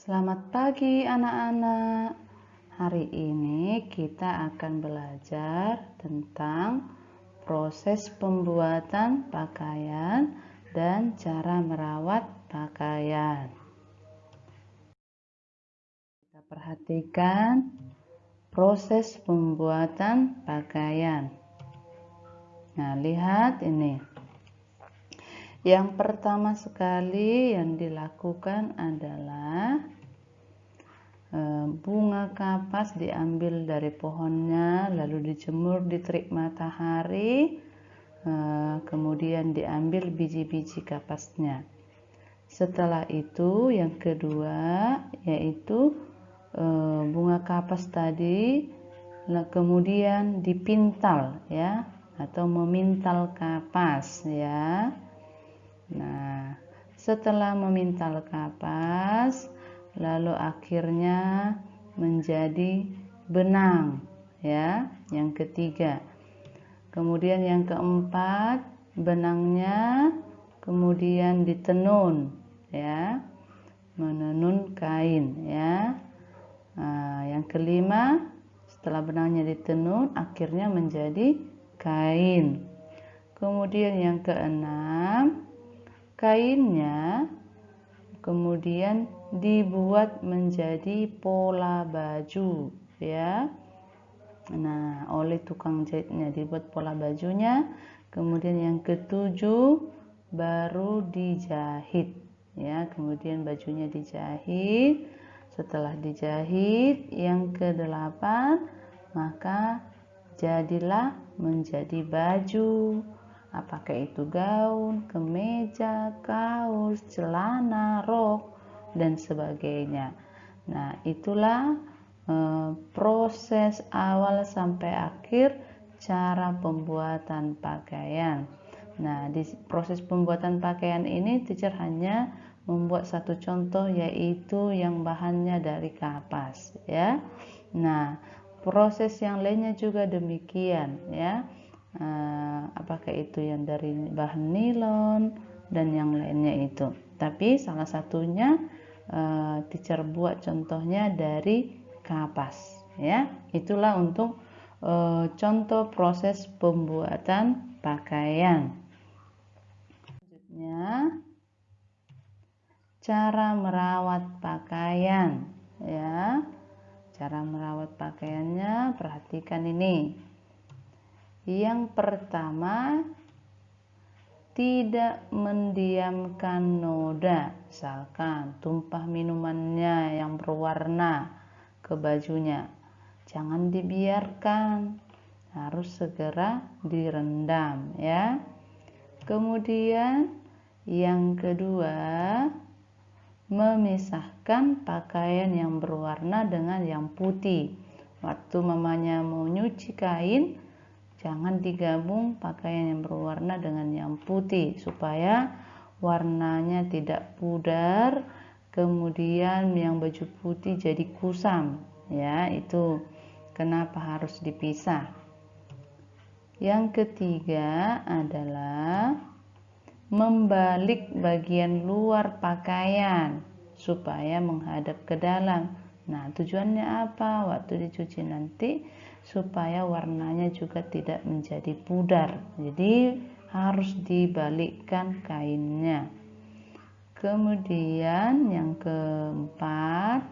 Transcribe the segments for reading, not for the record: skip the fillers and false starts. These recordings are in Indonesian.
Selamat pagi anak-anak. Hari ini kita akan belajar tentang proses pembuatan pakaian dan cara merawat pakaian. Kita perhatikan proses pembuatan pakaian. Nah, lihat ini. Yang pertama sekali yang dilakukan adalah bunga kapas diambil dari pohonnya, lalu dijemur di terik matahari, kemudian diambil biji-biji kapasnya. Setelah itu yang kedua yaitu bunga kapas tadi kemudian dipintal ya, atau memintal kapas ya. Nah, setelah memintal kapas, lalu akhirnya menjadi benang ya, yang ketiga. Kemudian yang keempat, benangnya kemudian ditenun ya, menenun kain ya. Nah, yang kelima, setelah benangnya ditenun akhirnya menjadi kain. Kemudian yang keenam, kainnya kemudian dibuat menjadi pola baju ya. Nah, oleh tukang jahitnya dibuat pola bajunya. Kemudian yang ketujuh baru dijahit ya, kemudian bajunya dijahit. Setelah dijahit yang kedelapan, maka jadilah menjadi baju. Apakah itu gaun, kemeja, kaos, celana, rok, dan sebagainya. Nah, itulah proses awal sampai akhir cara pembuatan pakaian. Nah, di proses pembuatan pakaian ini teacher hanya membuat satu contoh, yaitu yang bahannya dari kapas ya. Nah, proses yang lainnya juga demikian ya. Apakah itu yang dari bahan nilon dan yang lainnya itu. Tapi salah satunya teacher buat contohnya dari kapas ya. Itulah untuk contoh proses pembuatan pakaian. Selanjutnya cara merawat pakaian ya. Cara merawat pakaiannya, perhatikan ini. Yang pertama, tidak mendiamkan noda, misalkan tumpah minumannya yang berwarna ke bajunya. Jangan dibiarkan, harus segera direndam ya. Kemudian yang kedua, memisahkan pakaian yang berwarna dengan yang putih. Waktu mamanya mau nyuci kain, jangan digabung pakaian yang berwarna dengan yang putih, supaya warnanya tidak pudar, kemudian yang baju putih jadi kusam ya. Itu kenapa harus dipisah. Yang ketiga adalah membalik bagian luar pakaian supaya menghadap ke dalam. Nah, tujuannya apa? Waktu dicuci nanti supaya warnanya juga tidak menjadi pudar. Jadi harus dibalikkan kainnya. Kemudian yang keempat,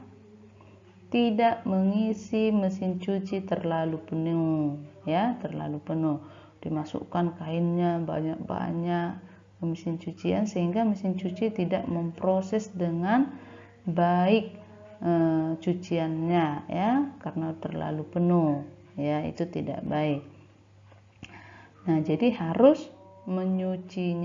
tidak mengisi mesin cuci terlalu penuh ya, terlalu penuh. Dimasukkan kainnya banyak-banyak ke mesin cucian sehingga mesin cuci tidak memproses dengan baik cuciannya ya, karena terlalu penuh ya, itu tidak baik. Nah, jadi harus mengisi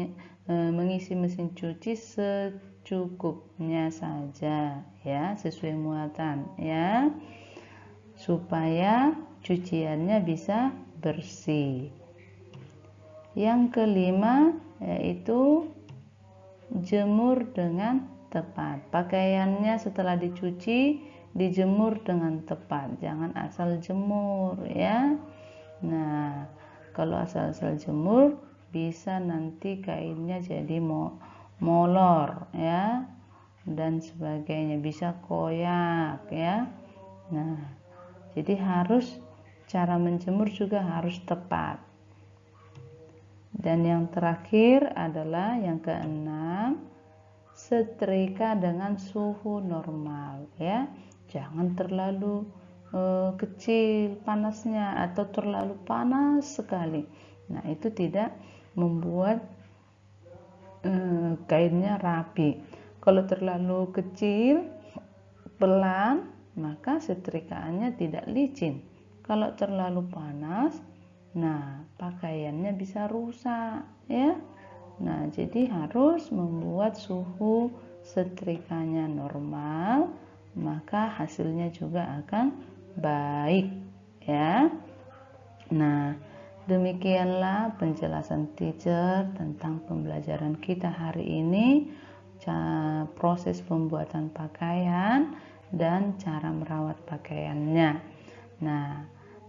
mesin cuci secukupnya saja ya, sesuai muatan ya, supaya cuciannya bisa bersih. Yang kelima yaitu jemur dengan tepat. Pakaiannya setelah dicuci dijemur dengan tepat, jangan asal jemur ya. Nah, kalau asal-asal jemur bisa nanti kainnya jadi molor ya. dan sebagainya, bisa koyak ya. Nah, jadi harus cara menjemur juga harus tepat. Dan yang terakhir adalah yang keenam, setrika dengan suhu normal ya. Jangan terlalu kecil panasnya atau terlalu panas sekali. Nah, itu tidak membuat kainnya rapi. Kalau terlalu kecil, pelan, maka setrikaannya tidak licin. Kalau terlalu panas, nah pakaiannya bisa rusak ya. Nah, jadi harus membuat suhu setrikanya normal, maka hasilnya juga akan baik ya. Nah, demikianlah penjelasan teacher tentang pembelajaran kita hari ini, proses pembuatan pakaian dan cara merawat pakaiannya. Nah,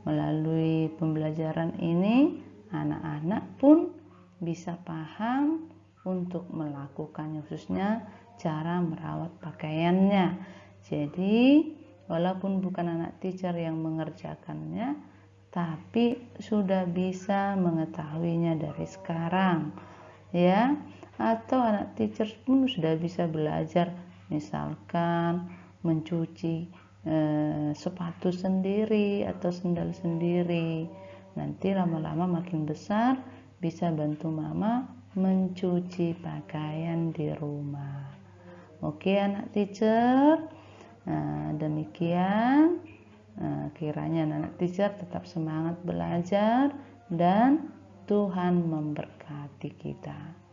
melalui pembelajaran ini anak-anak pun bisa paham untuk melakukannya, khususnya cara merawat pakaiannya. Jadi walaupun bukan anak teacher yang mengerjakannya, tapi sudah bisa mengetahuinya dari sekarang ya. Atau anak teacher pun sudah bisa belajar, misalkan mencuci sepatu sendiri atau sendal sendiri. Nanti lama-lama makin besar bisa bantu mama mencuci pakaian di rumah. Oke anak teacher, demikian. Kiranya anak teacher tetap semangat belajar dan Tuhan memberkati kita.